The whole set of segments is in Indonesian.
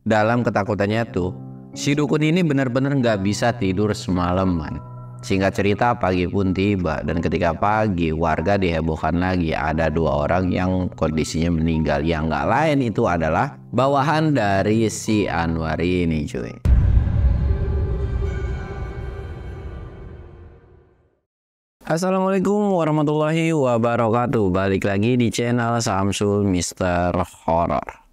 Dalam ketakutannya tuh, si dukun ini benar-benar nggak bisa tidur semalaman. Singkat cerita, pagi pun tiba, dan ketika pagi warga dihebohkan lagi ada 2 orang yang kondisinya meninggal. Yang nggak lain itu adalah bawahan dari si Anwar ini, cuy. Assalamualaikum warahmatullahi wabarakatuh. Balik lagi di channel Samsul Mister Horror.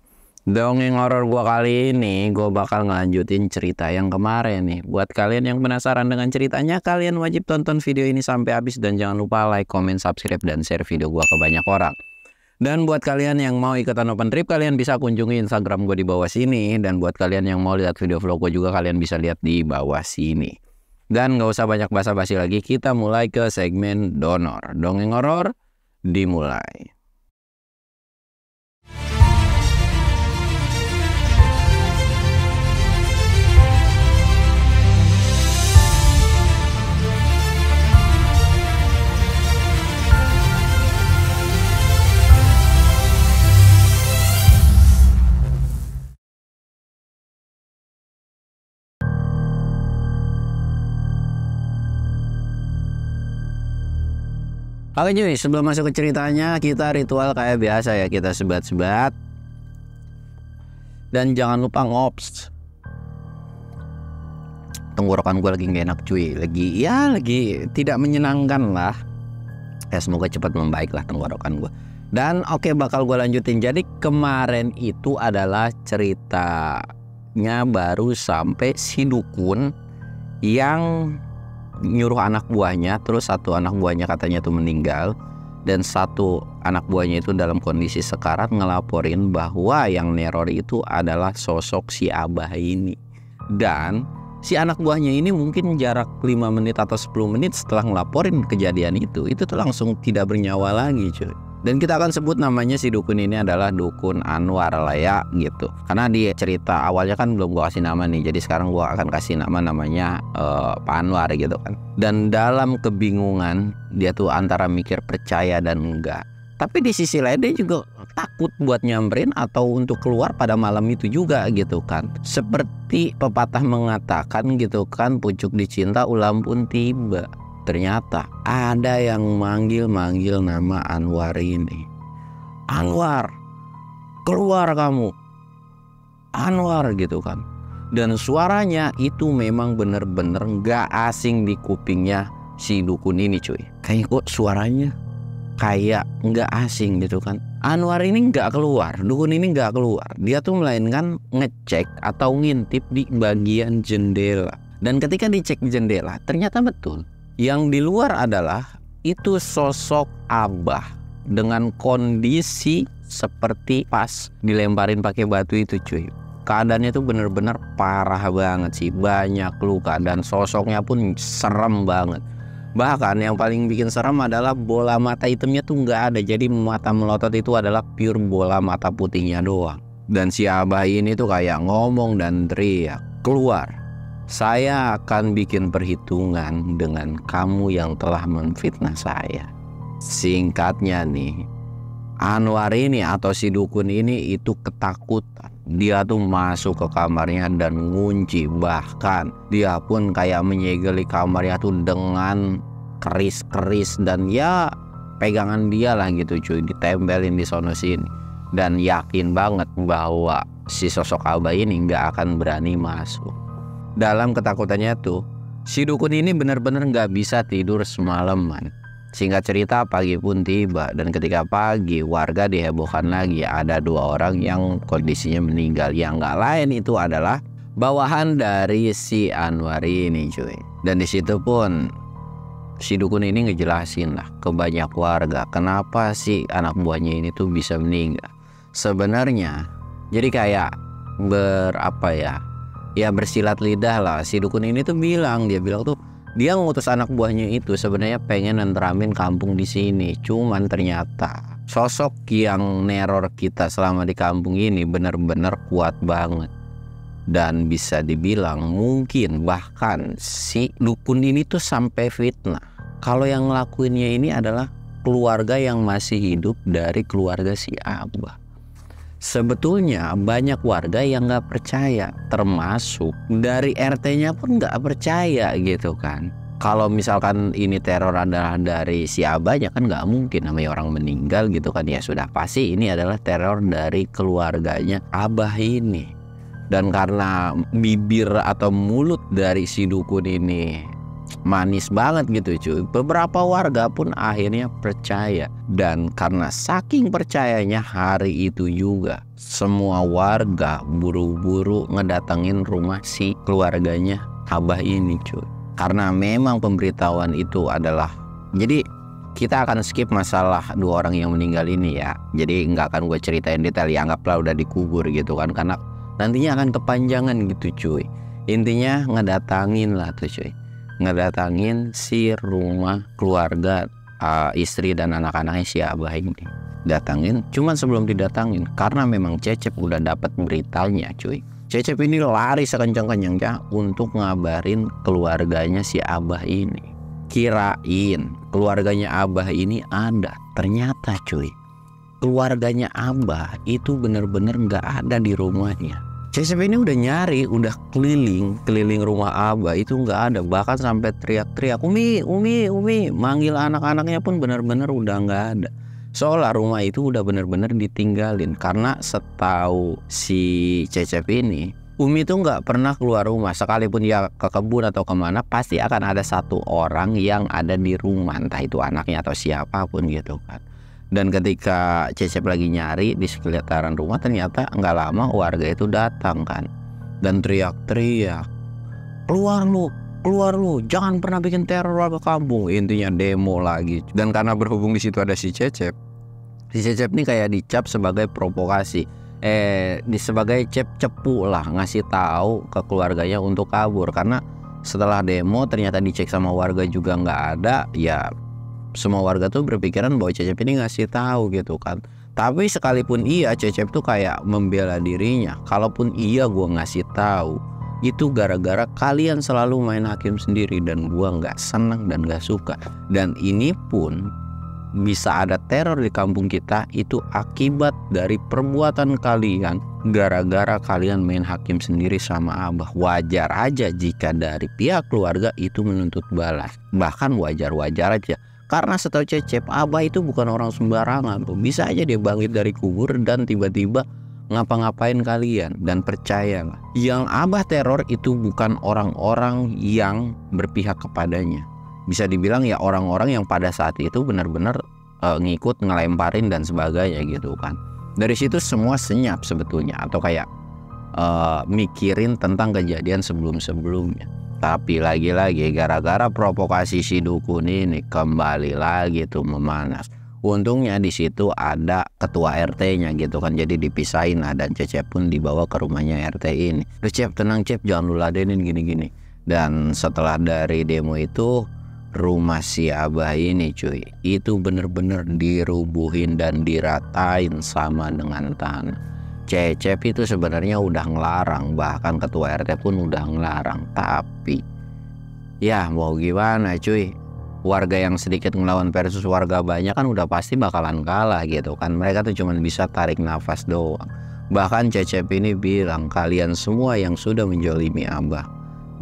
Dongeng horor gua kali ini gua bakal ngelanjutin cerita yang kemarin nih. Buat kalian yang penasaran dengan ceritanya, kalian wajib tonton video ini sampai habis dan jangan lupa like, comment, subscribe dan share video gua ke banyak orang. Dan buat kalian yang mau ikutan open trip, kalian bisa kunjungi Instagram gua di bawah sini, dan buat kalian yang mau lihat video vlog gua juga kalian bisa lihat di bawah sini. Dan gak usah banyak basa-basi lagi, kita mulai ke segmen donor. Dongeng horor dimulai. Oke cuy, sebelum masuk ke ceritanya, kita ritual kayak biasa ya, kita sebat-sebat. Dan jangan lupa ngops. Tenggorokan gue lagi gak enak cuy, lagi tidak menyenangkan lah. Ya semoga cepat membaik lah tenggorokan gue. Dan oke, bakal gue lanjutin. Jadi kemarin itu adalah ceritanya baru sampai si dukun yang nyuruh anak buahnya, terus satu anak buahnya katanya tuh meninggal, dan satu anak buahnya itu dalam kondisi sekarat ngelaporin bahwa yang neror itu adalah sosok si Abah ini. Dan si anak buahnya ini mungkin jarak 5 menit atau 10 menit setelah ngelaporin kejadian itu tuh langsung tidak bernyawa lagi cuy. Dan kita akan sebut namanya si dukun ini adalah Dukun Anwar lah ya gitu. Karena di cerita awalnya kan belum gua kasih nama nih. Jadi sekarang gua akan kasih namanya Pak Anwar gitu kan. Dan dalam kebingungan dia tuh antara mikir percaya dan enggak. Tapi di sisi lain dia juga takut buat nyamperin atau untuk keluar pada malam itu juga gitu kan. Seperti pepatah mengatakan gitu kan, pucuk dicinta ulam pun tiba. Ternyata ada yang manggil-manggil nama Anwar ini. Anwar, keluar kamu. Anwar gitu kan. Dan suaranya itu memang bener-bener gak asing di kupingnya si dukun ini cuy. Kayak kok suaranya kayak gak asing gitu kan. Anwar ini gak keluar, dukun ini gak keluar. Dia tuh melainkan ngecek atau ngintip di bagian jendela. Dan ketika dicek jendela, ternyata betul yang di luar adalah itu sosok Abah dengan kondisi seperti pas dilemparin pakai batu itu cuy. Keadaannya tuh bener-bener parah banget sih, banyak luka dan sosoknya pun serem banget. Bahkan yang paling bikin serem adalah bola mata hitamnya tuh nggak ada, jadi mata melotot itu adalah pure bola mata putihnya doang. Dan si Abah ini tuh kayak ngomong dan teriak, keluar. Saya akan bikin perhitungan dengan kamu yang telah memfitnah saya. Singkatnya nih, Anwar ini atau si dukun ini itu ketakutan. Dia tuh masuk ke kamarnya dan ngunci. Bahkan dia pun kayak menyegeli kamarnya tuh dengan keris-keris dan ya pegangan dia lah gitu cuy, ditempelin di sono sini. Dan yakin banget bahwa si sosok Abah ini nggak akan berani masuk. Dalam ketakutannya tuh, si dukun ini benar-benar nggak bisa tidur semalaman. Singkat cerita, pagi pun tiba, dan ketika pagi warga dihebohkan lagi ada 2 orang yang kondisinya meninggal. Yang nggak lain itu adalah bawahan dari si Anwar ini cuy. Dan disitu pun si dukun ini ngejelasin lah ke banyak warga kenapa si anak buahnya ini tuh bisa meninggal. Sebenarnya jadi kayak bersilat lidah lah. Si dukun ini tuh dia bilang tuh dia ngutus anak buahnya itu sebenarnya pengen nenteramin kampung di sini. Cuman ternyata sosok yang neror kita selama di kampung ini benar-benar kuat banget. Dan bisa dibilang mungkin bahkan si dukun ini tuh sampai fitnah kalau yang ngelakuinnya ini adalah keluarga yang masih hidup dari keluarga si Abah. Sebetulnya banyak warga yang nggak percaya, termasuk dari RT-nya pun nggak percaya gitu kan. Kalau misalkan ini teror adalah dari si abahnya, kan nggak mungkin, namanya orang meninggal gitu kan, ya sudah pasti ini adalah teror dari keluarganya abah ini. Dan karena bibir atau mulut dari si dukun ini manis banget gitu cuy, beberapa warga pun akhirnya percaya. Dan karena saking percayanya, hari itu juga semua warga buru-buru ngedatengin rumah si keluarganya abah ini cuy. Karena memang pemberitahuan itu adalah, jadi kita akan skip masalah 2 orang yang meninggal ini ya. Jadi nggak akan gue ceritain detail ya, anggaplah udah dikubur gitu kan, karena nantinya akan kepanjangan gitu cuy. Intinya ngedatangin lah tuh cuy, ngedatangin si rumah keluarga istri dan anak-anaknya si abah ini. Datangin, cuman sebelum didatangin, karena memang Cecep udah dapat beritanya cuy, Cecep ini lari sekencang-kencangnya untuk ngabarin keluarganya si abah ini. Kirain keluarganya abah ini ada, ternyata cuy, keluarganya abah itu bener-bener nggak ada di rumahnya. Cecep ini udah nyari, udah keliling rumah abah, itu nggak ada. Bahkan sampai teriak-teriak, Umi, manggil anak-anaknya pun bener-bener udah nggak ada. Seolah rumah itu udah bener-bener ditinggalin. Karena setahu si Cecep ini, Umi itu nggak pernah keluar rumah. Sekalipun dia ke kebun atau kemana, pasti akan ada satu orang yang ada di rumah, entah itu anaknya atau siapapun gitu kan. Dan ketika Cecep lagi nyari di sekitaran rumah, ternyata nggak lama warga itu datang kan, dan teriak-teriak, keluar lu, jangan pernah bikin teror warga kampung. Intinya demo lagi. Dan karena berhubung di situ ada si Cecep ini kayak dicap sebagai provokasi, sebagai cepu lah, ngasih tahu ke keluarganya untuk kabur. Karena setelah demo ternyata dicek sama warga juga nggak ada, ya semua warga tuh berpikiran bahwa Cecep ini ngasih tahu gitu kan. Tapi sekalipun iya, Cecep tuh kayak membela dirinya. Kalaupun iya gua ngasih tahu, itu gara-gara kalian selalu main hakim sendiri, dan gua nggak senang dan nggak suka. Dan ini pun bisa ada teror di kampung kita itu akibat dari perbuatan kalian, gara-gara kalian main hakim sendiri sama abah. Wajar aja jika dari pihak keluarga itu menuntut balas, bahkan wajar-wajar aja. Karena setahu Cecep, abah itu bukan orang sembarangan tuh. Bisa aja dia bangkit dari kubur dan tiba-tiba ngapa-ngapain kalian. Dan percaya, yang abah teror itu bukan orang-orang yang berpihak kepadanya. Bisa dibilang ya orang-orang yang pada saat itu benar-benar ngikut, ngelemparin dan sebagainya gitu kan. Dari situ semua senyap sebetulnya, atau kayak mikirin tentang kejadian sebelum-sebelumnya. Tapi lagi-lagi gara-gara provokasi si dukun ini kembali lagi tuh memanas. Untungnya di situ ada ketua RT-nya gitu kan, jadi dipisahin lah, dan Cecep pun dibawa ke rumahnya RT ini. Udah Cep, tenang Cep, jangan lu ladenin gini-gini. Dan setelah dari demo itu, rumah si abah ini cuy, itu bener-bener dirubuhin dan diratain sama dengan tanah. Cecep itu sebenarnya udah ngelarang, bahkan ketua RT pun udah ngelarang. Tapi ya mau gimana cuy, warga yang sedikit ngelawan versus warga banyak kan udah pasti bakalan kalah gitu kan. Mereka tuh cuma bisa tarik nafas doang. Bahkan Cecep ini bilang, kalian semua yang sudah menjolimi abah,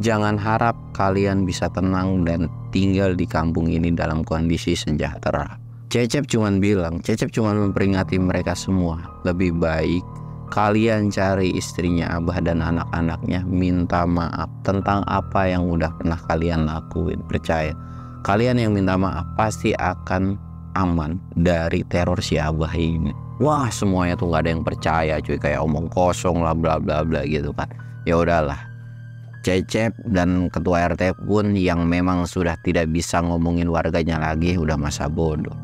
jangan harap kalian bisa tenang dan tinggal di kampung ini dalam kondisi sejahtera. Cecep cuman bilang, Cecep cuman memperingati mereka semua, lebih baik kalian cari istrinya abah dan anak-anaknya, minta maaf tentang apa yang udah pernah kalian lakuin. Percaya, kalian yang minta maaf pasti akan aman dari teror si abah ini. Wah, semuanya tuh gak ada yang percaya cuy, kayak omong kosong lah bla bla bla gitu kan. Ya udahlah, Cecep dan ketua RT pun yang memang sudah tidak bisa ngomongin warganya lagi, udah masa bodoh.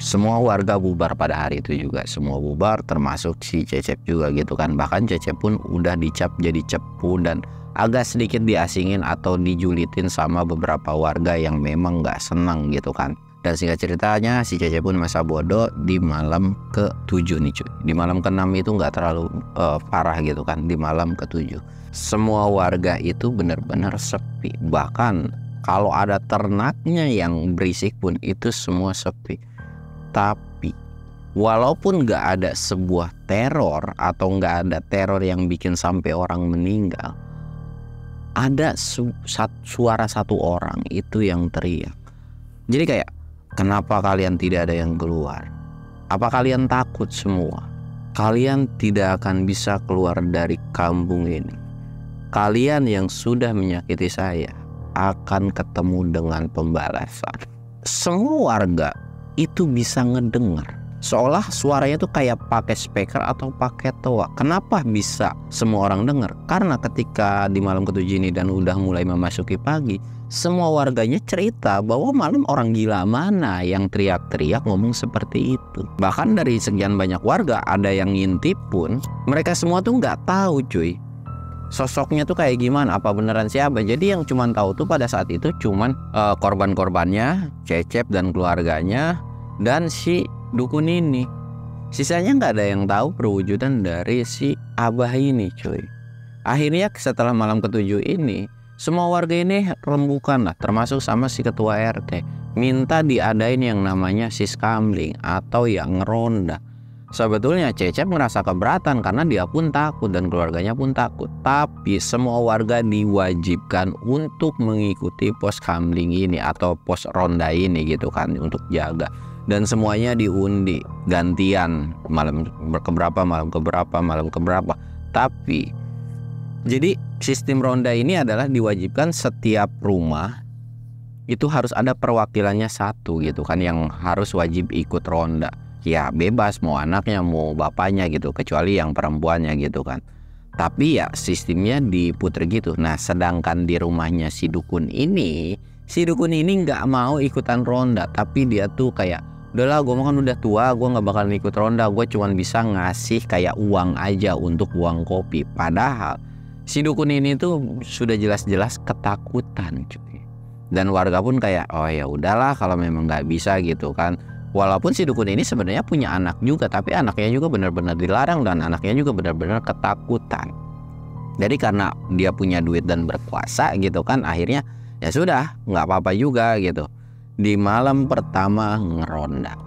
Semua warga bubar pada hari itu juga, semua bubar termasuk si Cecep juga gitu kan. Bahkan Cecep pun udah dicap jadi cepu dan agak sedikit diasingin atau dijulitin sama beberapa warga yang memang gak senang gitu kan. Dan singkat ceritanya si Cecep pun masa bodoh di malam ke-7 nih cuy. Di malam ke-6 itu gak terlalu parah gitu kan. Di malam ke-7 semua warga itu benar-benar sepi. Bahkan kalau ada ternaknya yang berisik pun itu semua sepi. Tapi walaupun nggak ada sebuah teror atau nggak ada teror yang bikin sampai orang meninggal, ada suara satu orang itu yang teriak. Jadi kayak, kenapa kalian tidak ada yang keluar? Apa kalian takut semua? Kalian tidak akan bisa keluar dari kampung ini. Kalian yang sudah menyakiti saya akan ketemu dengan pembalasan. Semua warga itu bisa ngedengar, seolah suaranya tuh kayak pakai speaker atau pakai toa. Kenapa bisa semua orang dengar? Karena ketika di malam ketujuh ini dan udah mulai memasuki pagi, semua warganya cerita bahwa malam orang gila mana yang teriak-teriak ngomong seperti itu. Bahkan dari sekian banyak warga ada yang ngintip pun, mereka semua tuh nggak tahu cuy, sosoknya tuh kayak gimana, apa beneran siapa. Jadi yang cuman tahu tuh pada saat itu cuman korban-korbannya, Cecep dan keluarganya, dan si dukun ini. Sisanya nggak ada yang tahu perwujudan dari si Abah ini cuy. Akhirnya setelah malam ketujuh ini, semua warga ini rembukan lah, termasuk sama si ketua RT, minta diadain yang namanya siskamling atau yang ngeronda. Sebetulnya Cecep ngerasa keberatan karena dia pun takut dan keluarganya pun takut. Tapi semua warga diwajibkan untuk mengikuti pos kamling ini atau pos ronda ini gitu kan, untuk jaga. Dan semuanya diundi gantian, malam keberapa, malam keberapa, malam keberapa. Tapi jadi sistem ronda ini adalah diwajibkan setiap rumah itu harus ada perwakilannya satu gitu kan, yang harus wajib ikut ronda. Ya bebas mau anaknya mau bapaknya gitu, kecuali yang perempuannya gitu kan. Tapi ya sistemnya diputer gitu. Nah sedangkan di rumahnya si dukun ini nggak mau ikutan ronda. Tapi dia tuh kayak, udahlah gue kan udah tua, gue nggak bakal ikut ronda, gue cuman bisa ngasih kayak uang aja untuk uang kopi. Padahal si dukun ini tuh sudah jelas-jelas ketakutan cuy. Dan warga pun kayak, oh ya udahlah kalau memang nggak bisa gitu kan. Walaupun si dukun ini sebenarnya punya anak juga, tapi anaknya juga benar-benar dilarang dan anaknya juga benar-benar ketakutan. Jadi karena dia punya duit dan berkuasa gitu kan, akhirnya ya sudah nggak apa-apa juga gitu. Di malam pertama ngeronda,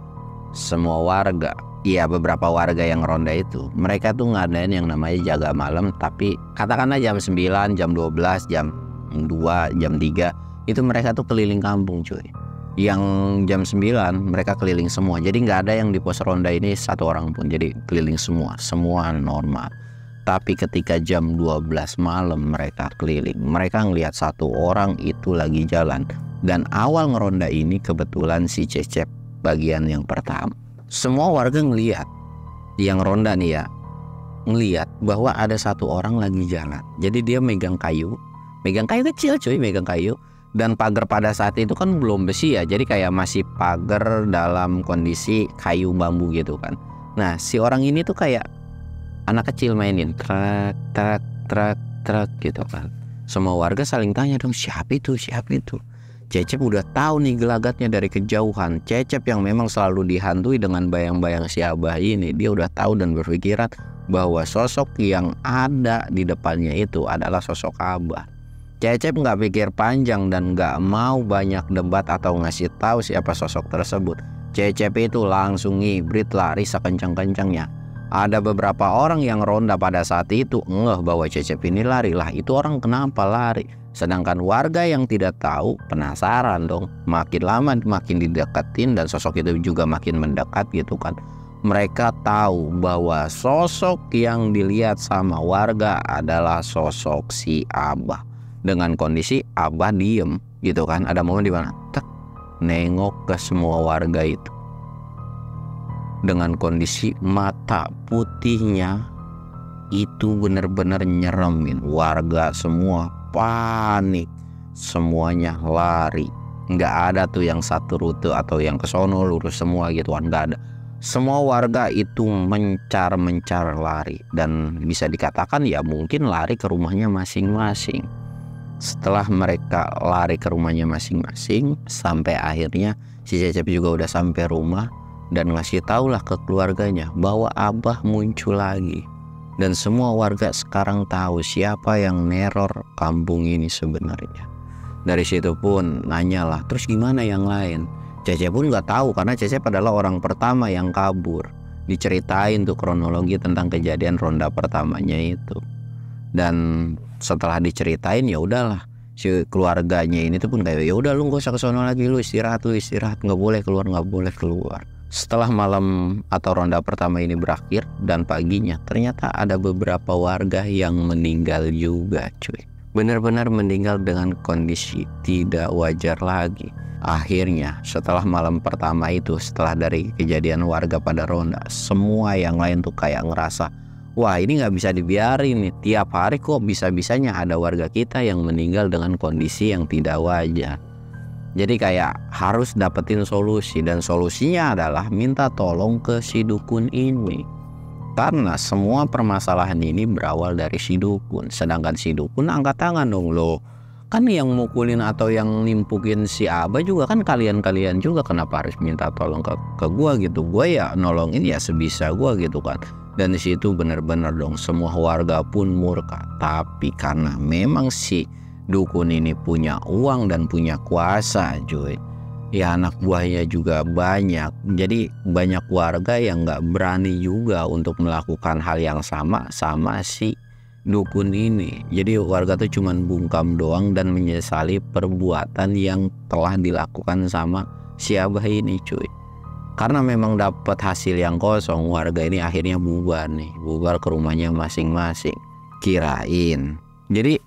semua warga, iya beberapa warga yang ngeronda itu, mereka tuh ngadain yang namanya jaga malam. Tapi katakanlah jam 9, jam 12, jam 2, jam 3 itu mereka tuh keliling kampung cuy. Yang jam 9 mereka keliling semua. Jadi nggak ada yang di pos ronda ini satu orang pun. Jadi keliling semua normal. Tapi ketika jam 12 malam mereka keliling, mereka ngelihat satu orang itu lagi jalan. Dan awal ngeronda ini kebetulan si Cecep bagian yang pertama. Semua warga ngelihat, yang ronda nih ya, ngelihat bahwa ada satu orang lagi jalan. Jadi dia megang kayu kecil cuy, megang kayu. Dan pagar pada saat itu kan belum besi ya, jadi kayak masih pagar dalam kondisi kayu bambu gitu kan. Nah si orang ini tuh kayak anak kecil mainin trak trak trak trak gitu kan. Semua warga saling tanya dong, siapa itu, siapa itu. Cecep udah tahu nih gelagatnya dari kejauhan. Cecep yang memang selalu dihantui dengan bayang-bayang si Abah ini, dia udah tahu dan berpikiran bahwa sosok yang ada di depannya itu adalah sosok Abah. Cecep nggak pikir panjang dan nggak mau banyak debat atau ngasih tahu siapa sosok tersebut. Cecep itu langsung ngibrit lari sekencang-kencangnya. Ada beberapa orang yang ronda pada saat itu ngeh bahwa Cecep ini lari. Lah itu orang kenapa lari? Sedangkan warga yang tidak tahu penasaran dong. Makin lama makin dideketin dan sosok itu juga makin mendekat gitu kan. Mereka tahu bahwa sosok yang dilihat sama warga adalah sosok si Abah. Dengan kondisi Abah diem gitu kan. Ada momen dimana nengok ke semua warga itu dengan kondisi mata putihnya itu bener-bener nyeremin. Warga semua panik, semuanya lari. Nggak ada tuh yang satu rute atau yang kesono lurus semua gitu kan, nggak ada. Semua warga itu mencar lari. Dan bisa dikatakan ya mungkin lari ke rumahnya masing-masing. Setelah mereka lari ke rumahnya masing-masing, sampai akhirnya si Cecep juga udah sampai rumah dan ngasih taulah ke keluarganya bahwa Abah muncul lagi. Dan semua warga sekarang tahu siapa yang neror kampung ini sebenarnya. Dari situ pun nanyalah, terus gimana yang lain? Cecep pun nggak tahu karena Cecep adalah orang pertama yang kabur. Diceritain tuh kronologi tentang kejadian ronda pertamanya itu. Dan setelah diceritain ya udahlah, si keluarganya ini tuh pun kayak ya udah lu gak usah kesono lagi, lu istirahat, nggak boleh keluar. Setelah malam atau ronda pertama ini berakhir dan paginya ternyata ada beberapa warga yang meninggal juga cuy. Benar-benar meninggal dengan kondisi tidak wajar lagi. Akhirnya setelah malam pertama itu, setelah dari kejadian warga pada ronda, semua yang lain tuh kayak ngerasa, wah ini gak bisa dibiarin nih, tiap hari kok bisa-bisanya ada warga kita yang meninggal dengan kondisi yang tidak wajar. Jadi kayak harus dapetin solusi, dan solusinya adalah minta tolong ke si dukun ini. Karena semua permasalahan ini berawal dari si dukun. Sedangkan si dukun angkat tangan dong, loh kan yang mukulin atau yang nimpukin si Abah juga kan kalian juga, kenapa harus minta tolong ke gua gitu? Gua ya nolongin ya sebisa gua gitu kan. Dan di situ benar-benar dong semua warga pun murka. Tapi karena memang si dukun ini punya uang dan punya kuasa cuy, ya anak buahnya juga banyak. Jadi banyak warga yang gak berani juga untuk melakukan hal yang sama si dukun ini. Jadi warga tuh cuman bungkam doang dan menyesali perbuatan yang telah dilakukan sama si Abah ini cuy. Karena memang dapat hasil yang kosong, warga ini akhirnya bubar ke rumahnya masing-masing. Kirain jadi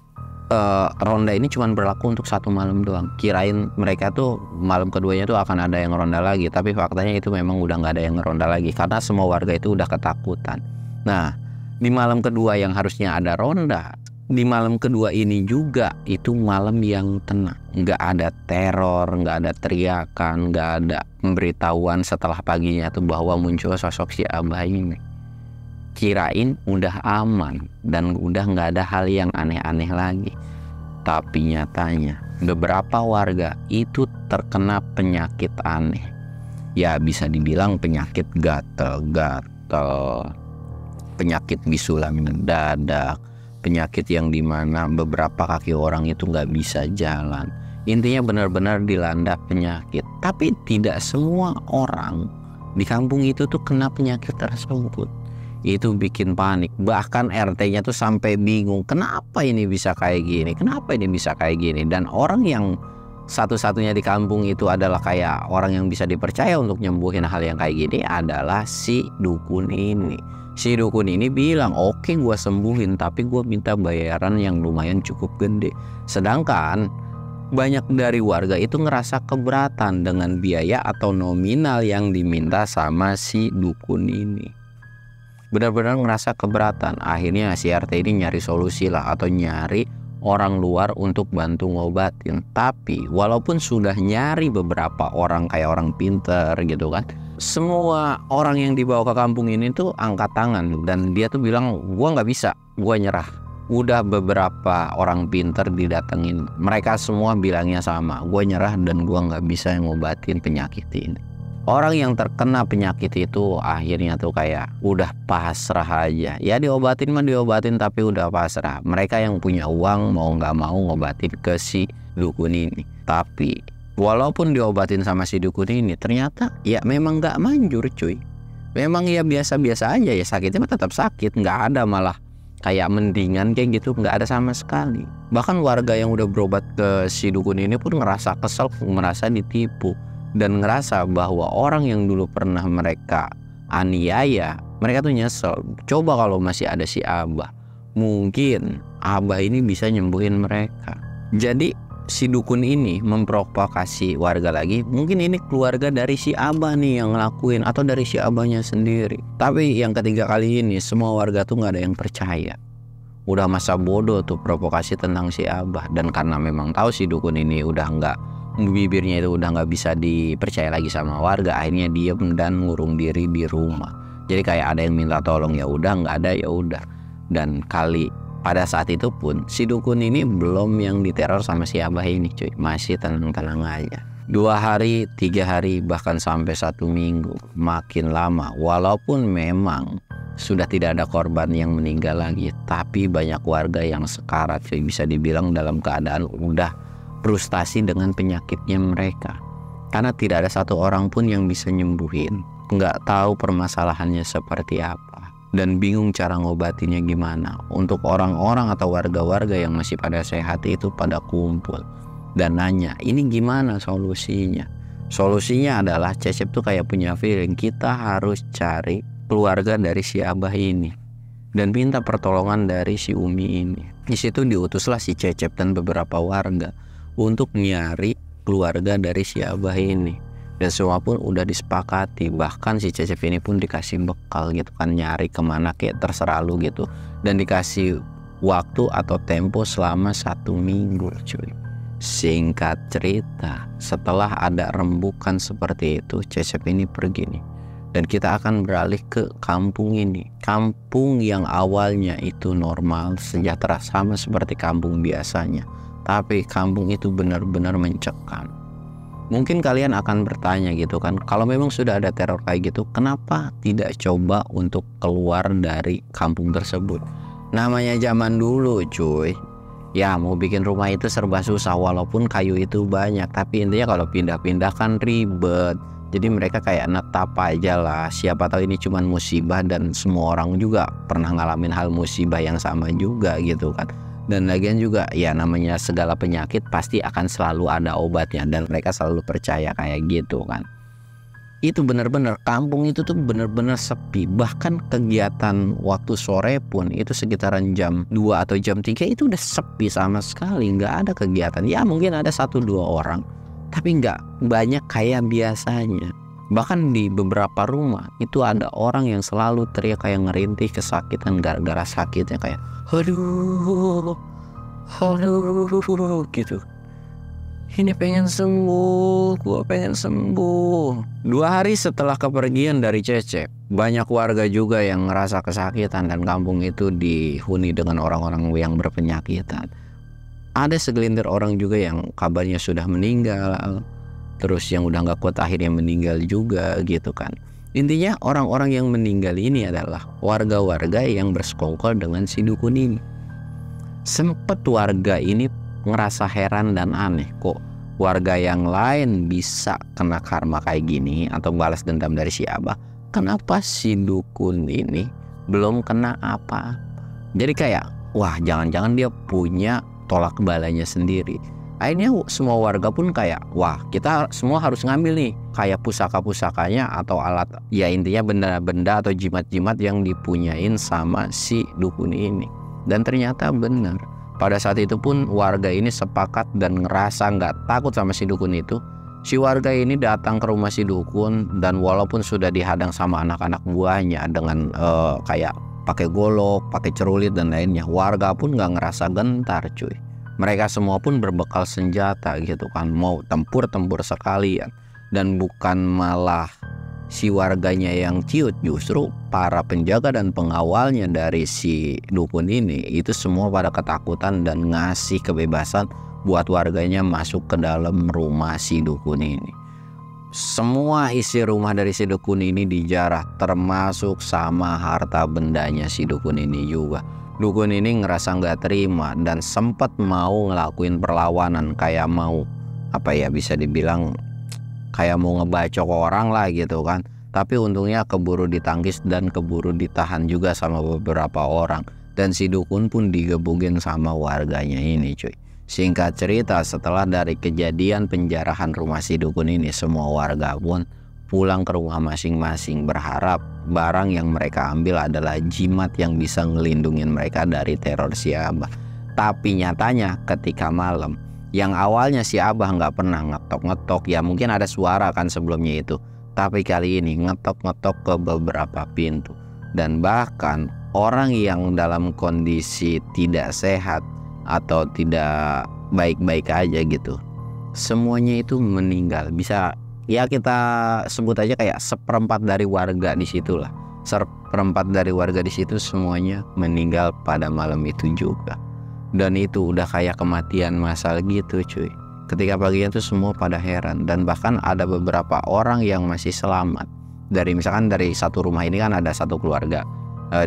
ronda ini cuma berlaku untuk 1 malam doang. Kirain mereka tuh malam keduanya tuh akan ada yang ronda lagi, tapi faktanya itu memang udah nggak ada yang ronda lagi karena semua warga itu udah ketakutan. Nah, di malam kedua yang harusnya ada ronda, di malam kedua ini juga itu malam yang tenang, nggak ada teror, nggak ada teriakan, nggak ada pemberitahuan setelah paginya tuh bahwa muncul sosok si Abah ini. Kirain udah aman dan udah nggak ada hal yang aneh-aneh lagi. Tapi nyatanya beberapa warga itu terkena penyakit aneh. Ya bisa dibilang penyakit gatel-gatel, penyakit bisulan mendadak, penyakit yang dimana beberapa kaki orang itu nggak bisa jalan. Intinya benar-benar dilanda penyakit. Tapi tidak semua orang di kampung itu tuh kena penyakit tersebut. Itu bikin panik. Bahkan RT-nya tuh sampai bingung, kenapa ini bisa kayak gini, dan orang yang satu-satunya di kampung itu adalah kayak orang yang bisa dipercaya untuk nyembuhin hal yang kayak gini adalah si dukun ini. Si dukun ini bilang, oke gue sembuhin, tapi gue minta bayaran yang lumayan cukup gede. Sedangkan banyak dari warga itu ngerasa keberatan dengan biaya atau nominal yang diminta sama si dukun ini. Benar-benar ngerasa keberatan. Akhirnya si RT ini nyari solusi lah, atau nyari orang luar untuk bantu ngobatin. Tapi walaupun sudah nyari beberapa orang kayak orang pinter gitu kan, semua orang yang dibawa ke kampung ini tuh angkat tangan dan dia tuh bilang, gua nggak bisa, gua nyerah. Udah beberapa orang pinter didatengin, mereka semua bilangnya sama, gua nyerah dan gua nggak bisa ngobatin penyakit ini. Orang yang terkena penyakit itu akhirnya tuh kayak udah pasrah aja. Ya diobatin mah diobatin, tapi udah pasrah. Mereka yang punya uang mau nggak mau ngobatin ke si dukun ini. Tapi walaupun diobatin sama si dukun ini, ternyata ya memang nggak manjur cuy. Memang ya biasa-biasa aja, ya sakitnya mah tetap sakit. Nggak ada malah kayak mendingan kayak gitu, nggak ada sama sekali. Bahkan warga yang udah berobat ke si dukun ini pun ngerasa kesel, merasa ditipu. Dan ngerasa bahwa orang yang dulu pernah mereka aniaya, mereka tuh nyesel. Coba kalau masih ada si Abah, mungkin Abah ini bisa nyembuhin mereka. Jadi si dukun ini memprovokasi warga lagi. Mungkin ini keluarga dari si Abah nih yang ngelakuin, atau dari si Abahnya sendiri. Tapi yang ketiga kali ini semua warga tuh gak ada yang percaya. Udah masa bodoh tuh provokasi tentang si Abah. Dan karena memang tahu si dukun ini udah nggak, bibirnya itu udah nggak bisa dipercaya lagi sama warga, akhirnya diem dan ngurung diri di rumah. Jadi kayak ada yang minta tolong ya udah, nggak ada ya udah. Dan pada saat itu pun si dukun ini belum yang diteror sama si Abah ini cuy, masih tenang-tenang aja. 2 hari, 3 hari, bahkan sampai 1 minggu, makin lama. Walaupun memang sudah tidak ada korban yang meninggal lagi, tapi banyak warga yang sekarat cuy, bisa dibilang dalam keadaan udah frustasi dengan penyakitnya mereka. Karena tidak ada satu orang pun yang bisa nyembuhin. Nggak tahu permasalahannya seperti apa, dan bingung cara ngobatinnya gimana. Untuk orang-orang atau warga-warga yang masih pada sehat itu pada kumpul dan nanya, ini gimana solusinya? Solusinya adalah Cecep tuh kayak punya feeling, kita harus cari keluarga dari si Abah ini dan minta pertolongan dari si Umi ini. Di situ diutuslah si Cecep dan beberapa warga untuk nyari keluarga dari si Abah ini. Dan semua pun udah disepakati. Bahkan si Cecep ini pun dikasih bekal gitu kan, nyari kemana kayak terserah lu gitu. Dan dikasih waktu atau tempo selama 1 minggu cuy. Singkat cerita, setelah ada rembukan seperti itu, Cecep ini pergi nih. Dan kita akan beralih ke kampung ini. Kampung yang awalnya itu normal, sejahtera, sama seperti kampung biasanya. Tapi kampung itu benar-benar mencekam. Mungkin kalian akan bertanya gitu kan, kalau memang sudah ada teror kayak gitu, kenapa tidak coba untuk keluar dari kampung tersebut? Namanya zaman dulu cuy. Ya mau bikin rumah itu serba susah, walaupun kayu itu banyak. Tapi intinya kalau pindah-pindah kan ribet. Jadi mereka kayak netap aja lah. Siapa tahu ini cuman musibah, dan semua orang juga pernah ngalamin hal musibah yang sama juga gitu kan. Dan lagian juga ya namanya segala penyakit pasti akan selalu ada obatnya, dan mereka selalu percaya kayak gitu kan. Itu benar-benar kampung itu tuh benar-benar sepi. Bahkan kegiatan waktu sore pun itu sekitaran jam 2 atau jam 3 itu udah sepi sama sekali. Nggak ada kegiatan. Ya mungkin ada 1-2 orang, tapi nggak banyak kayak biasanya. Bahkan di beberapa rumah itu ada orang yang selalu teriak kayak ngerintih kesakitan gara-gara sakitnya, kayak aduh gitu. Ini pengen sembuh, gua pengen sembuh. 2 hari setelah kepergian dari Cecep, banyak warga juga yang ngerasa kesakitan, dan kampung itu dihuni dengan orang-orang yang berpenyakitan. Ada segelintir orang juga yang kabarnya sudah meninggal, terus yang udah gak kuat akhirnya meninggal juga gitu kan. Intinya orang-orang yang meninggal ini adalah warga-warga yang bersekongkol dengan si dukun ini. Sempet warga ini ngerasa heran dan aneh, kok warga yang lain bisa kena karma kayak gini atau balas dendam dari si Abah, kenapa si dukun ini belum kena apa? Jadi kayak wah, jangan-jangan dia punya tolak balanya sendiri. Akhirnya semua warga pun kayak wah, kita semua harus ngambil nih kayak pusaka-pusakanya atau alat, ya intinya benda-benda atau jimat-jimat yang dipunyain sama si dukun ini. Dan ternyata benar. Pada saat itu pun warga ini sepakat dan ngerasa nggak takut sama si dukun itu. Si warga ini datang ke rumah si dukun, dan walaupun sudah dihadang sama anak-anak buahnya dengan kayak pakai golok, pakai cerulit dan lainnya, warga pun nggak ngerasa gentar cuy. Mereka semua pun berbekal senjata gitu kan, mau tempur-tempur sekalian. Dan bukan malah si warganya yang ciut, justru para penjaga dan pengawalnya dari si dukun ini itu semua pada ketakutan dan ngasih kebebasan buat warganya masuk ke dalam rumah si dukun ini. Semua isi rumah dari si dukun ini dijarah, termasuk sama harta bendanya si dukun ini juga. Dukun ini ngerasa nggak terima dan sempat mau ngelakuin perlawanan, kayak mau apa ya, bisa dibilang kayak mau ngebacok orang lah gitu kan. Tapi untungnya keburu ditangkis dan keburu ditahan juga sama beberapa orang. Dan si dukun pun digebukin sama warganya ini cuy. Singkat cerita, setelah dari kejadian penjarahan rumah si dukun ini, semua warga pun pulang ke rumah masing-masing, berharap barang yang mereka ambil adalah jimat yang bisa ngelindungin mereka dari teror si Abah. Tapi nyatanya ketika malam, yang awalnya si Abah nggak pernah ngetok-ngetok, ya mungkin ada suara kan sebelumnya itu, tapi kali ini ngetok-ngetok ke beberapa pintu. Dan bahkan orang yang dalam kondisi tidak sehat atau tidak baik-baik aja gitu, semuanya itu meninggal. Bisa ya kita sebut aja kayak 1/4 dari warga di situ lah. 1/4 dari warga di situ semuanya meninggal pada malam itu juga. Dan itu udah kayak kematian massal gitu cuy. Ketika paginya tuh semua pada heran, dan bahkan ada beberapa orang yang masih selamat. Dari misalkan dari satu rumah ini kan ada satu keluarga,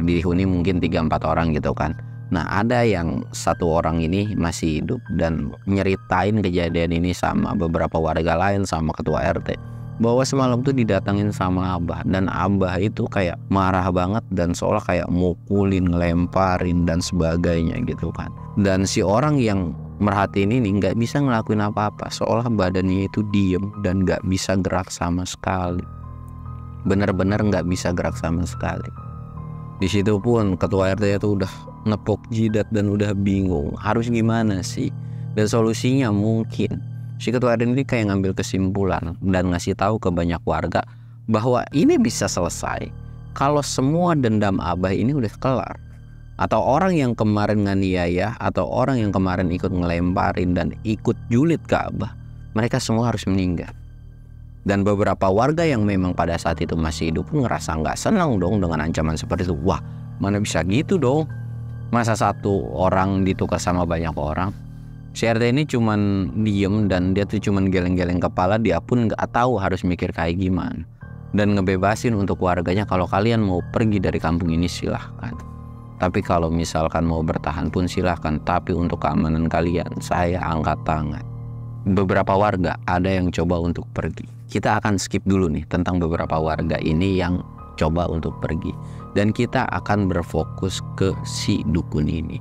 dihuni mungkin 3-4 orang gitu kan. Nah, ada yang satu orang ini masih hidup dan nyeritain kejadian ini sama beberapa warga lain, sama ketua RT, bahwa semalam tuh didatengin sama Abah, dan Abah itu kayak marah banget dan seolah kayak mukulin, ngelemparin dan sebagainya gitu kan. Dan si orang yang merhatiin ini nggak bisa ngelakuin apa-apa, seolah badannya itu diem dan nggak bisa gerak sama sekali. Bener-bener nggak bisa gerak sama sekali. Di situ pun ketua RT itu udah nepuk jidat dan udah bingung harus gimana sih. Dan solusinya mungkin si ketua RT ini kayak ngambil kesimpulan dan ngasih tahu ke banyak warga bahwa ini bisa selesai kalau semua dendam Abah ini udah kelar. Atau orang yang kemarin nganiaya, atau orang yang kemarin ikut ngelemparin dan ikut julid ke Abah, mereka semua harus meninggal. Dan beberapa warga yang memang pada saat itu masih hidup pun ngerasa nggak senang dong dengan ancaman seperti itu. Wah, mana bisa gitu dong? Masa satu orang ditukar sama banyak orang? Si RT ini cuman diem dan dia tuh cuman geleng-geleng kepala. Dia pun nggak tahu harus mikir kayak gimana. Dan ngebebasin untuk warganya, kalau kalian mau pergi dari kampung ini silahkan. Tapi kalau misalkan mau bertahan pun silahkan. Tapi untuk keamanan kalian, saya angkat tangan. Beberapa warga ada yang coba untuk pergi. Kita akan skip dulu nih tentang beberapa warga ini yang coba untuk pergi. Dan kita akan berfokus ke si dukun ini.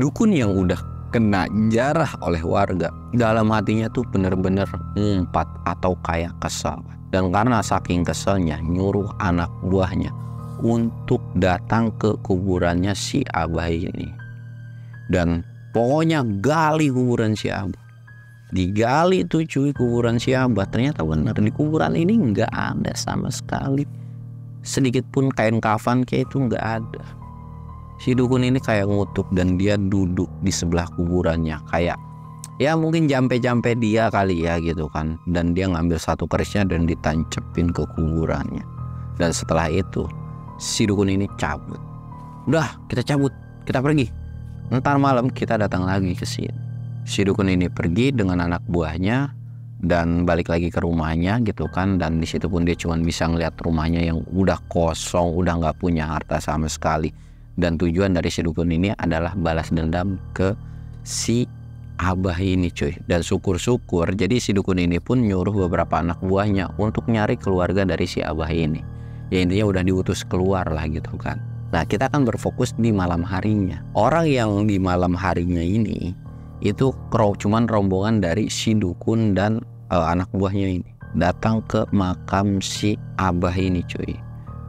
Dukun yang udah kena jarah oleh warga. Dalam hatinya tuh bener-bener ngumpat atau kayak kesal. Dan karena saking keselnya nyuruh anak buahnya untuk datang ke kuburannya si Abah ini. Dan pokoknya gali kuburan si Abah. Digali tuh cuy kuburan si Abah. Ternyata benar di kuburan ini nggak ada sama sekali sedikit pun kain kafan kayak itu nggak ada. Si dukun ini kayak ngutuk dan dia duduk di sebelah kuburannya, kayak ya mungkin jampe-jampe dia kali ya gitu kan. Dan dia ngambil satu kerisnya dan ditancepin ke kuburannya. Dan setelah itu si dukun ini cabut. Udah, kita cabut, kita pergi. Ntar malam kita datang lagi ke sini. Si dukun ini pergi dengan anak buahnya dan balik lagi ke rumahnya gitu kan. Dan di situ pun dia cuma bisa ngeliat rumahnya yang udah kosong, udah nggak punya harta sama sekali. Dan tujuan dari si dukun ini adalah balas dendam ke si Abah ini cuy. Dan syukur-syukur jadi si dukun ini pun nyuruh beberapa anak buahnya untuk nyari keluarga dari si Abah ini. Ya intinya udah diutus keluar lah gitu kan. Nah, kita akan berfokus di malam harinya. Orang yang di malam harinya ini itu cuman rombongan dari si dukun dan anak buahnya ini datang ke makam si Abah ini cuy.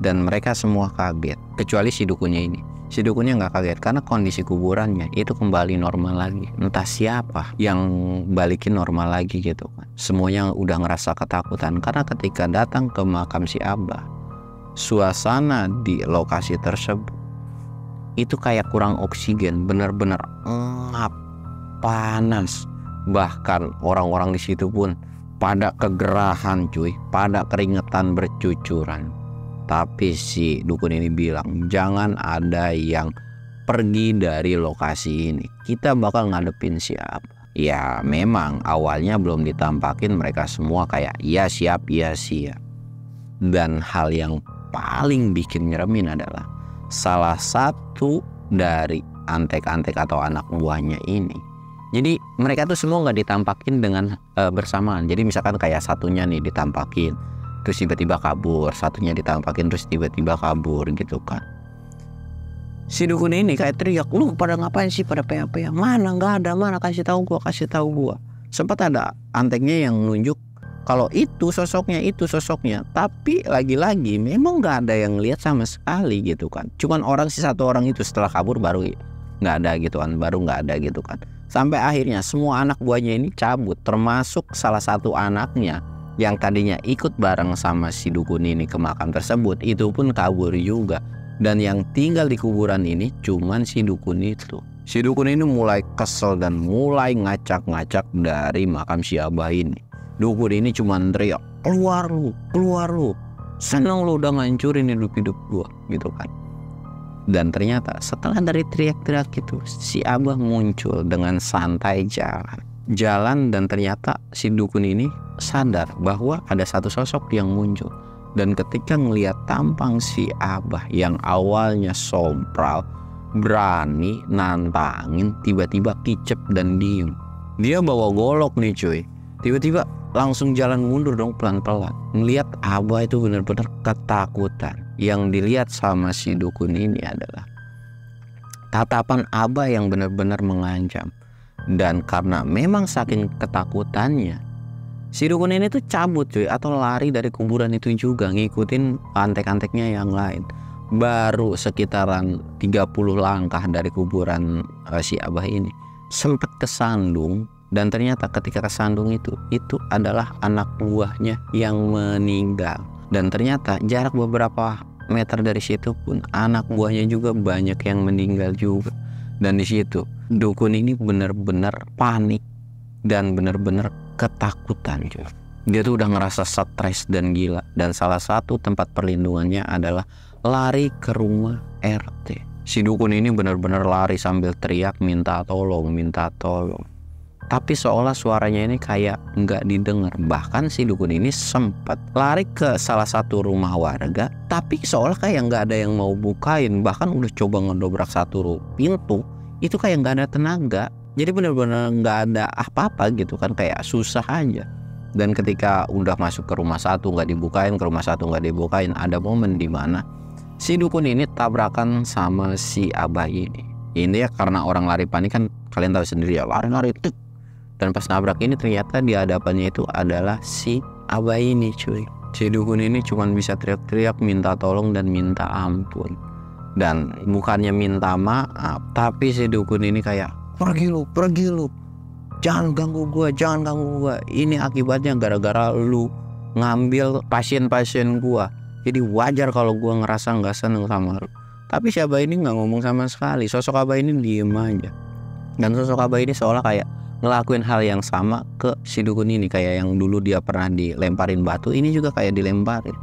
Dan mereka semua kaget kecuali si dukunnya ini. Si dukunnya nggak kaget karena kondisi kuburannya itu kembali normal lagi. Entah siapa yang balikin normal lagi gitu kan. Semuanya udah ngerasa ketakutan karena ketika datang ke makam si Abah, suasana di lokasi tersebut itu kayak kurang oksigen, bener-bener ngap, panas. Bahkan orang-orang di situ pun pada kegerahan cuy, pada keringetan bercucuran. Tapi si dukun ini bilang jangan ada yang pergi dari lokasi ini, kita bakal ngadepin siapa. Ya memang awalnya belum ditampakin, mereka semua kayak iya siap, iya siap. Dan hal yang paling bikin nyeremin adalah salah satu dari antek-antek atau anak buahnya ini. Jadi mereka tuh semua nggak ditampakin dengan bersamaan. Jadi misalkan kayak satunya nih ditampakin, terus tiba-tiba kabur, satunya ditampakin terus tiba-tiba kabur gitu kan. Si dukun ini kayak teriak, lu pada ngapain sih, pada PA-PA? Mana nggak ada, mana kasih tahu gua, kasih tahu gua. Sempat ada anteknya yang nunjuk kalau itu sosoknya, tapi lagi-lagi memang nggak ada yang lihat sama sekali gitu kan. Cuman si satu orang itu setelah kabur baru nggak ada gitu kan, baru nggak ada gitu kan. Sampai akhirnya semua anak buahnya ini cabut, termasuk salah satu anaknya yang tadinya ikut bareng sama si dukun ini ke makam tersebut, itu pun kabur juga. Dan yang tinggal di kuburan ini cuman si dukun itu. Si dukun ini mulai kesel dan mulai ngacak-ngacak dari makam si Abah ini. Dukun ini cuma teriak, keluar lu, seneng lu udah ngancurin hidup gua gitu kan. Dan ternyata setelah dari teriak-teriak itu, si Abah muncul dengan santai jalan dan ternyata si dukun ini sadar bahwa ada satu sosok yang muncul. Dan ketika ngelihat tampang si Abah yang awalnya sompral, berani nantangin, tiba-tiba kicep dan diem. Dia bawa golok nih cuy, tiba-tiba langsung jalan mundur dong pelan-pelan. Ngeliat Abah itu bener-bener ketakutan. Yang dilihat sama si dukun ini adalah tatapan Abah yang benar-benar mengancam. Dan karena memang saking ketakutannya, si dukun ini tuh cabut cuy, atau lari dari kuburan itu juga, ngikutin antek-anteknya yang lain. Baru sekitaran 30 langkah dari kuburan si Abah ini sempet kesandung. Dan ternyata ketika kesandung itu adalah anak buahnya yang meninggal. Dan ternyata jarak beberapa meter dari situ pun anak buahnya juga banyak yang meninggal juga. Dan di situ dukun ini benar-benar panik dan benar-benar ketakutan juga. Dia tuh udah ngerasa stres dan gila. Dan salah satu tempat perlindungannya adalah lari ke rumah RT. Si dukun ini benar-benar lari sambil teriak minta tolong, minta tolong. Tapi seolah suaranya ini kayak nggak didengar. Bahkan si dukun ini sempat lari ke salah satu rumah warga, tapi seolah kayak nggak ada yang mau bukain. Bahkan udah coba ngedobrak satu pintu, itu kayak nggak ada tenaga. Jadi benar-benar nggak ada apa-apa gitu kan, kayak susah aja. Dan ketika udah masuk ke rumah satu nggak dibukain, ke rumah satu nggak dibukain, ada momen dimana si dukun ini tabrakan sama si Abah ini. Ini ya karena orang lari panik kan, kalian tahu sendiri ya, lari-lari tuk. Dan pas nabrak ini ternyata di hadapannya itu adalah si Abah ini cuy. Si dukun ini cuma bisa teriak-teriak minta tolong dan minta ampun. Dan bukannya minta maaf, tapi si dukun ini kayak pergi lu, jangan ganggu gua, jangan ganggu gua. Ini akibatnya gara-gara lu ngambil pasien-pasien gua. Jadi wajar kalau gua ngerasa nggak seneng sama lu. Tapi si Abah ini nggak ngomong sama sekali. Sosok Abah ini diem aja. Dan sosok Abah ini seolah kayak ngelakuin hal yang sama ke si dukun ini. Kayak yang dulu dia pernah dilemparin batu, ini juga kayak dilemparin,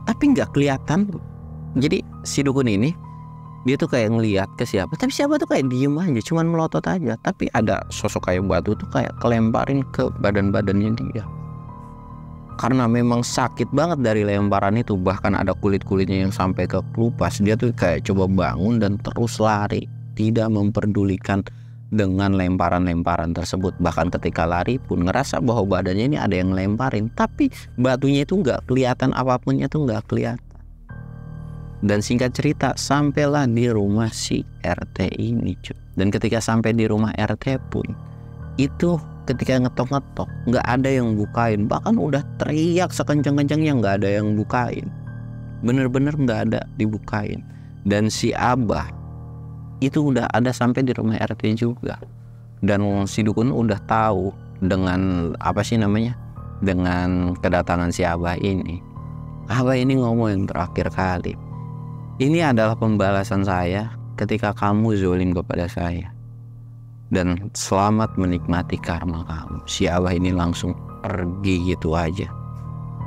tapi nggak kelihatan. Jadi si dukun ini dia tuh kayak ngeliat ke siapa, tapi siapa tuh kayak diem aja, cuman melotot aja. Tapi ada sosok kayak batu tuh kayak kelemparin ke badan-badannya dia. Karena memang sakit banget dari lemparan itu, bahkan ada kulit-kulitnya yang sampai ke kelupas. Dia tuh kayak coba bangun dan terus lari, tidak memperdulikan dengan lemparan-lemparan tersebut. Bahkan ketika lari pun ngerasa bahwa badannya ini ada yang lemparin, tapi batunya itu nggak kelihatan, apapunnya tuh nggak kelihatan. Dan singkat cerita, sampailah di rumah si RT ini cuy. Dan ketika sampai di rumah RT pun, itu ketika ngetok-ngetok nggak ada yang bukain. Bahkan udah teriak sekencang-kencangnya nggak ada yang bukain. Bener-bener nggak ada dibukain. Dan si Abah itu udah ada sampai di rumah RT juga. Dan si dukun udah tahu dengan dengan kedatangan si Abah ini. Abah ini ngomong yang terakhir kali, ini adalah pembalasan saya ketika kamu zolim kepada saya, dan selamat menikmati karma kamu. Si Abah ini langsung pergi gitu aja.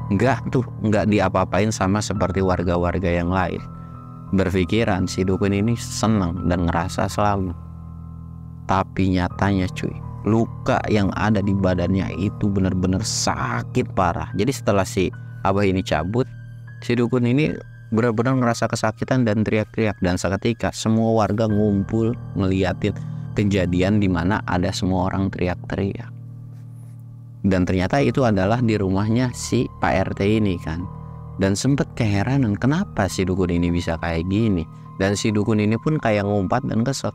Nggak diapa-apain sama seperti warga-warga yang lain. Berpikiran si dukun ini senang dan ngerasa selamat. Tapi nyatanya cuy, luka yang ada di badannya itu benar-benar sakit parah. Jadi setelah si Abah ini cabut, si dukun ini benar-benar ngerasa kesakitan dan teriak-teriak. Dan seketika semua warga ngumpul ngeliatin kejadian di mana ada semua orang teriak-teriak. Dan ternyata itu adalah di rumahnya si Pak RT ini kan. Dan sempet keheranan kenapa si dukun ini bisa kayak gini. Dan si dukun ini pun kayak ngumpat dan kesel.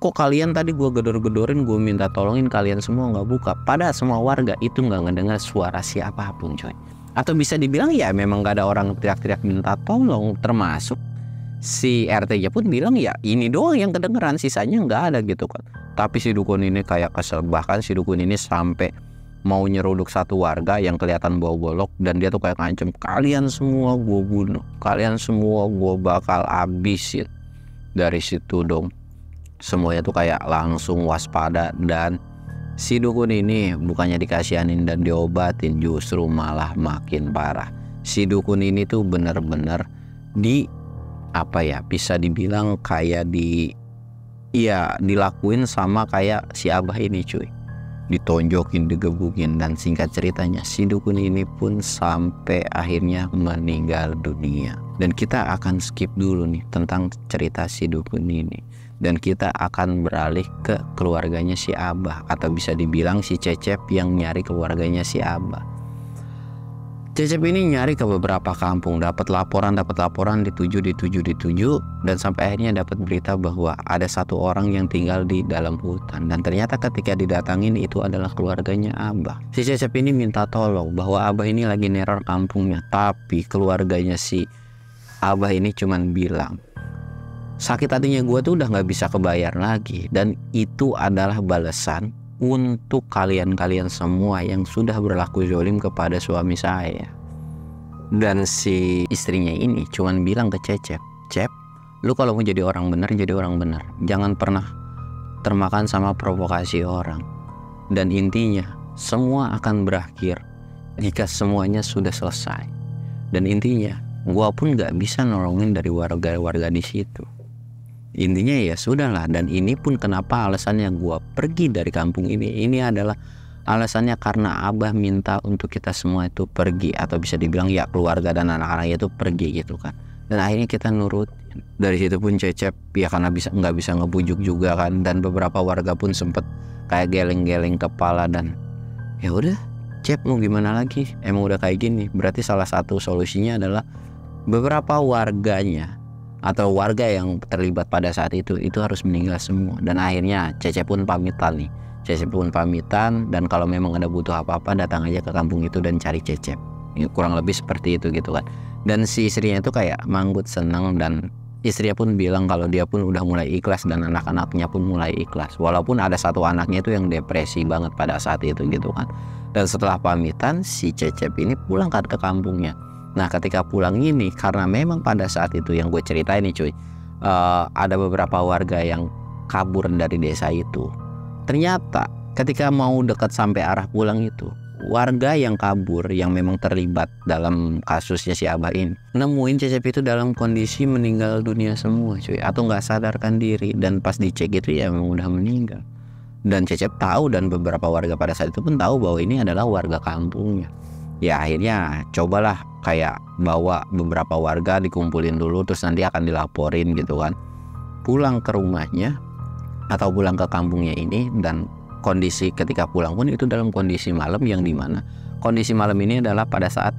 Kok kalian tadi gue gedor-gedorin, gue minta tolongin, kalian semua gak buka. Padahal semua warga itu gak ngedengar suara siapapun coy. Atau bisa dibilang ya memang gak ada orang teriak-teriak minta tolong. Termasuk si RT-nya pun bilang ya ini doang yang kedengeran, sisanya gak ada gitu kan. Tapi si dukun ini kayak kesel. Bahkan si dukun ini sampai mau nyeruduk satu warga yang kelihatan bawa golok. Dan dia tuh kayak ngancem, kalian semua gue bunuh, kalian semua gue bakal abisin. Dari situ dong semuanya tuh kayak langsung waspada. Dan si dukun ini bukannya dikasihanin dan diobatin, justru malah makin parah. Si dukun ini tuh bener-bener bisa dibilang kayak dilakuin sama kayak si Abah ini cuy. Ditonjokin, digebukin. Dan singkat ceritanya si dukun ini pun sampai akhirnya meninggal dunia. Dan kita akan skip dulu nih tentang cerita si dukun ini. dan kita akan beralih ke keluarganya si Abah, atau bisa dibilang si Cecep yang nyari keluarganya si Abah. Cecep ini nyari ke beberapa kampung, dapat laporan dituju, dan sampai akhirnya dapat berita bahwa ada satu orang yang tinggal di dalam hutan, dan ternyata ketika didatangin itu adalah keluarganya Abah. Si Cecep ini minta tolong bahwa Abah ini lagi neror kampungnya, tapi keluarganya si Abah ini cuman bilang, sakit hatinya gue tuh udah gak bisa kebayar lagi, dan itu adalah balasan untuk kalian semua yang sudah berlaku zolim kepada suami saya. Dan si istrinya ini cuman bilang ke Cecep, Cep, lu kalau mau jadi orang benar, jadi orang benar, jangan pernah termakan sama provokasi orang. Dan intinya semua akan berakhir jika semuanya sudah selesai. Dan intinya gua pun gak bisa nolongin dari warga-warga di situ. Intinya ya sudahlah, dan ini pun kenapa alasannya gua pergi dari kampung ini. Ini adalah alasannya karena Abah minta untuk kita semua itu pergi, atau bisa dibilang ya keluarga dan anak-anaknya itu pergi gitu kan. Dan akhirnya kita nurut. Dari situ pun Cecep ya karena nggak bisa ngebujuk juga kan, dan beberapa warga pun sempet kayak geleng-geleng kepala, dan ya udah Cep mau gimana lagi, emang udah kayak gini. Berarti salah satu solusinya adalah beberapa warganya atau warga yang terlibat pada saat itu harus meninggal semua. Dan akhirnya Cecep pun pamitan nih. Cecep pun pamitan, dan kalau memang ada butuh apa-apa datang aja ke kampung itu dan cari Cecep. Ya, kurang lebih seperti itu gitu kan. Dan si istrinya itu kayak manggut seneng, dan istrinya pun bilang kalau dia pun udah mulai ikhlas, dan anak-anaknya pun mulai ikhlas. Walaupun ada satu anaknya itu yang depresi banget pada saat itu gitu kan. Dan setelah pamitan si Cecep ini pulang kan ke kampungnya. Nah ketika pulang ini, karena memang pada saat itu yang gue ceritain nih cuy, ada beberapa warga yang kabur dari desa itu. Ternyata ketika mau dekat sampai arah pulang itu, warga yang kabur yang memang terlibat dalam kasusnya si Abah ini nemuin Cecep itu dalam kondisi meninggal dunia semua cuy, atau nggak sadarkan diri. Dan pas dicek itu ya memang udah meninggal. Dan Cecep tahu, dan beberapa warga pada saat itu pun tahu bahwa ini adalah warga kampungnya. Ya akhirnya cobalah kayak bawa beberapa warga dikumpulin dulu, terus nanti akan dilaporin gitu kan, pulang ke rumahnya atau pulang ke kampungnya ini. Dan kondisi ketika pulang pun itu dalam kondisi malam, yang dimana kondisi malam ini adalah pada saat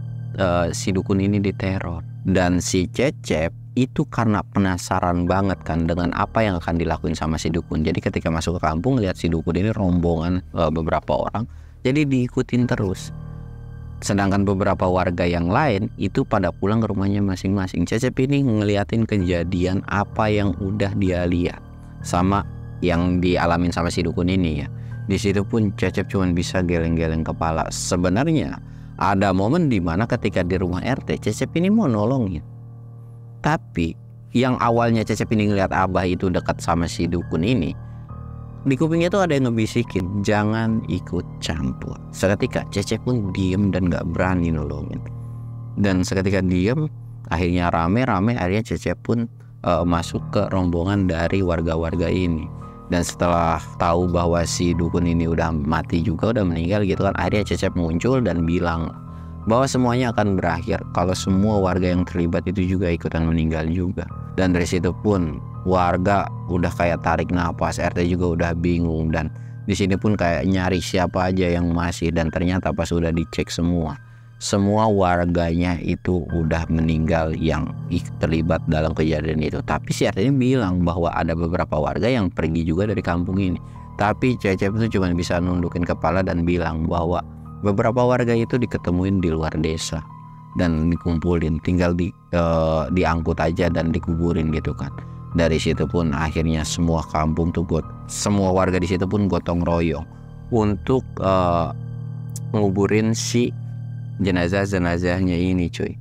si dukun ini diteror. Dan si Cecep itu karena penasaran banget kan dengan apa yang akan dilakuin sama si dukun. Jadi ketika masuk ke kampung lihat si dukun ini rombongan beberapa orang, jadi diikutin terus. Sedangkan beberapa warga yang lain itu pada pulang ke rumahnya masing-masing. Cecep ini ngeliatin kejadian apa yang udah dia lihat sama yang dialamin sama si dukun ini ya. Di situ pun Cecep cuma bisa geleng-geleng kepala. Sebenarnya ada momen dimana ketika di rumah RT Cecep ini mau nolongin, tapi yang awalnya Cecep ini ngeliat Abah itu dekat sama si dukun ini, di kupingnya tuh ada yang ngebisikin jangan ikut campur. Seketika Cecep pun diem dan gak berani nolongin. Dan seketika diem, akhirnya rame-rame, akhirnya Cecep pun masuk ke rombongan dari warga-warga ini. Dan setelah tahu bahwa si dukun ini udah mati juga, udah meninggal gitu kan, akhirnya Cecep muncul dan bilang bahwa semuanya akan berakhir kalau semua warga yang terlibat itu juga ikutan meninggal juga. Dan dari situ pun warga udah kayak tarik nafas, RT juga udah bingung, dan di sini pun kayak nyari siapa aja yang masih. Dan ternyata pas udah dicek semua warganya itu udah meninggal yang terlibat dalam kejadian itu. Tapi si RT bilang bahwa ada beberapa warga yang pergi juga dari kampung ini. Tapi Cecep itu cuma bisa nundukin kepala dan bilang bahwa beberapa warga itu diketemuin di luar desa dan dikumpulin, tinggal diangkut aja dan dikuburin gitu kan. Dari situ pun akhirnya semua kampung tuh semua warga di situ pun gotong royong untuk nguburin si jenazahnya ini cuy.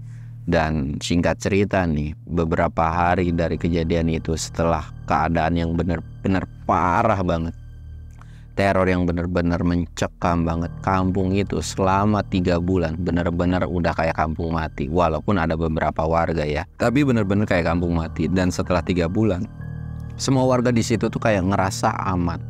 Dan singkat cerita nih, beberapa hari dari kejadian itu, setelah keadaan yang bener-bener parah banget, teror yang bener-bener mencekam banget, kampung itu selama 3 bulan bener-bener udah kayak kampung mati. Walaupun ada beberapa warga ya, tapi bener-bener kayak kampung mati. Dan setelah 3 bulan semua warga di situ tuh kayak ngerasa aman,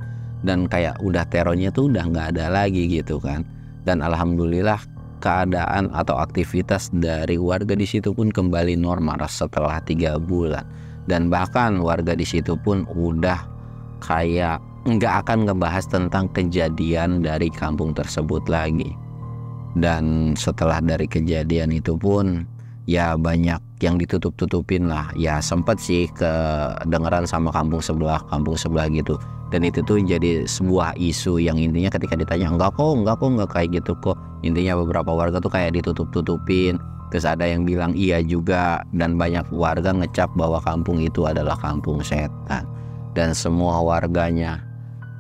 dan kayak udah terornya tuh udah nggak ada lagi gitu kan. Dan alhamdulillah keadaan atau aktivitas dari warga di situ pun kembali normal setelah 3 bulan. Dan bahkan warga di situ pun udah kayak nggak akan ngebahas tentang kejadian dari kampung tersebut lagi. Dan setelah dari kejadian itu pun ya banyak yang ditutup-tutupin lah. Ya sempet sih kedengeran sama kampung sebelah gitu. Dan itu tuh jadi sebuah isu yang intinya ketika ditanya enggak kayak gitu kok. Intinya beberapa warga tuh kayak ditutup-tutupin. Terus ada yang bilang iya juga, dan banyak warga ngecap bahwa kampung itu adalah kampung setan. Dan semua warganya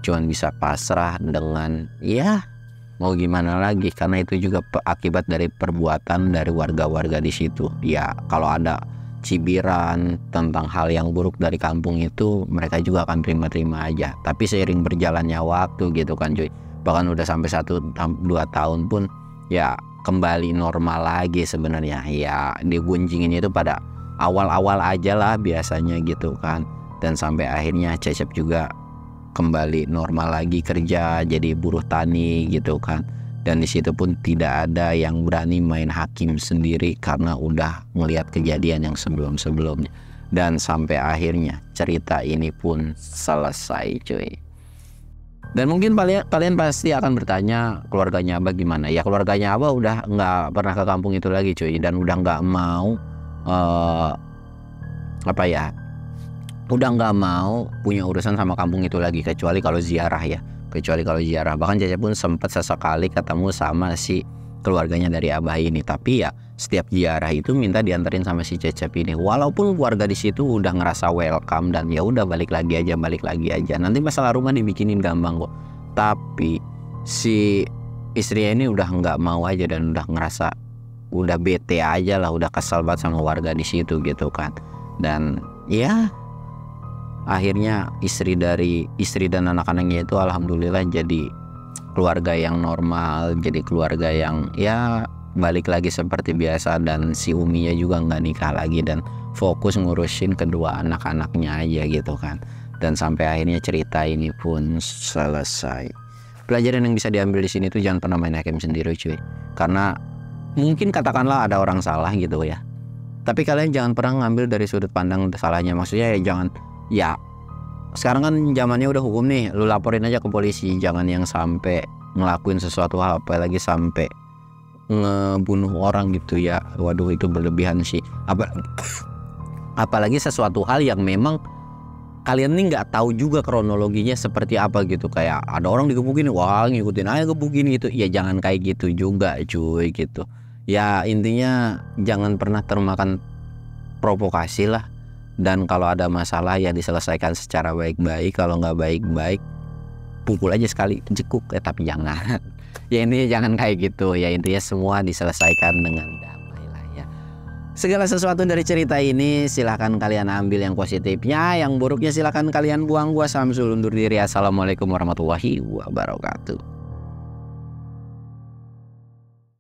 cuman bisa pasrah dengan ya mau gimana lagi, karena itu juga akibat dari perbuatan dari warga-warga di situ. Ya kalau ada cibiran tentang hal yang buruk dari kampung itu, mereka juga akan terima-terima aja. Tapi seiring berjalannya waktu gitu kan cuy, bahkan udah sampai 1-2 tahun pun ya kembali normal lagi sebenarnya. Ya digunjingin itu pada awal-awal aja lah biasanya gitu kan. Dan sampai akhirnya Cecep juga kembali normal lagi kerja jadi buruh tani gitu kan. Dan di situ pun tidak ada yang berani main hakim sendiri karena udah ngelihat kejadian yang sebelum-sebelumnya. Dan sampai akhirnya cerita ini pun selesai cuy. Dan mungkin kalian pasti akan bertanya, keluarganya Abah gimana? Ya keluarganya Abah udah nggak pernah ke kampung itu lagi cuy, dan udah nggak mau udah nggak mau punya urusan sama kampung itu lagi, kecuali kalau ziarah ya, bahkan Cecep pun sempat sesekali ketemu sama si keluarganya dari Abah ini. Tapi ya setiap ziarah itu minta dianterin sama si Cecep ini, walaupun keluarga di situ udah ngerasa welcome dan ya udah balik lagi aja, nanti masalah rumah dibikinin gampang kok. Tapi si istrinya ini udah nggak mau aja, dan udah ngerasa udah bete aja lah, udah kesal banget sama warga di situ gitu kan. Dan ya akhirnya istri dan anak-anaknya itu alhamdulillah jadi keluarga yang normal, jadi keluarga yang ya balik lagi seperti biasa. Dan si Uminya juga nggak nikah lagi dan fokus ngurusin kedua anak-anaknya aja gitu kan. Dan sampai akhirnya cerita ini pun selesai. Pelajaran yang bisa diambil di sini tuh jangan pernah main hakim sendiri cuy, karena mungkin katakanlah ada orang salah gitu ya, tapi kalian jangan pernah ngambil dari sudut pandang salahnya. Maksudnya ya jangan, ya sekarang kan zamannya udah hukum nih, lu laporin aja ke polisi. Jangan yang sampai ngelakuin sesuatu hal, apalagi sampai ngebunuh orang gitu ya. Waduh itu berlebihan sih. Apalagi sesuatu hal yang memang kalian nih nggak tahu juga kronologinya seperti apa gitu. Kayak ada orang digebukin, wah ngikutin aja gebukin gitu. Ya jangan kayak gitu juga cuy gitu. Ya intinya jangan pernah termakan provokasi lah. Dan kalau ada masalah ya diselesaikan secara baik-baik. Kalau nggak baik-baik pukul aja sekali, jekuk tapi jangan. Ya intinya jangan kayak gitu. Ya intinya semua diselesaikan dengan damai lah ya. Segala sesuatu dari cerita ini silahkan kalian ambil yang positifnya, yang buruknya silahkan kalian buang. Gua Samsul undur diri. Assalamualaikum warahmatullahi wabarakatuh.